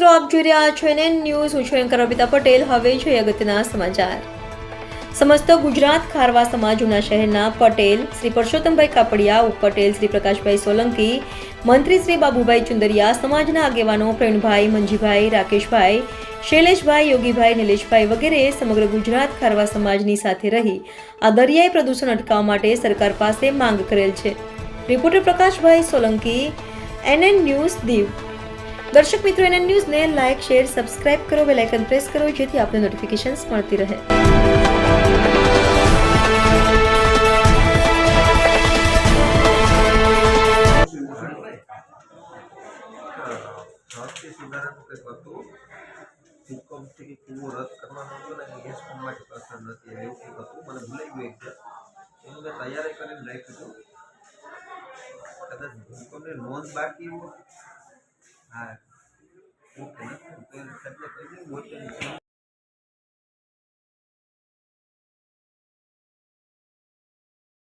મિત્રો, આપ જોઈ રહ્યા છો NN ન્યૂઝ. હું છું એન્કર અર્પિતા પટેલ. હવે જોઈએ અગત્યના સમાચાર. સમસ્ત ગુજરાત ખારવા સમાજ જૂના શહેરના પટેલ શ્રી પરસોત્તમભાઈ કાપડિયા, ઉપપટેલ શ્રી પ્રકાશભાઈ સોલંકી, મંત્રી શ્રી બાબુભાઈ ચુંદરિયા, સમાજના આગેવાનો પ્રવીણભાઈ, મંજીભાઈ, રાકેશભાઈ, શૈલેષભાઈ, યોગીભાઈ, નિલેશભાઈ વગેરે સમગ્ર ગુજરાત ખારવા સમાજની સાથે રહી આ દરિયાઈ પ્રદૂષણ અટકાવવા માટે સરકાર પાસે માંગ કરેલ છે. Reporter Prakashbhai Solanki, NN news, Diu. દર્શક મિત્રો, NN ન્યૂઝને લાઇક, શેર, સબસ્ક્રાઇબ કરો, બેલ આઇકન પ્રેસ કરો જેથી આપને નોટિફિકેશન્સ મળતી રહે. સુધારાનું કંઈક હતું હુકમથી કૂવો રદ કરવાનો હતો ને ગેસ પંપ માટે પસંદ નથી એવું કંઈક હતું, મને ભૂલાઈ ગયું એક એનું મેં તૈયારી કરીને રાખ્યું હતું. કદાચ હુકમની નોંધ બાકી હોય. હા ઓકે ને તો સાહેબને કહી દઉં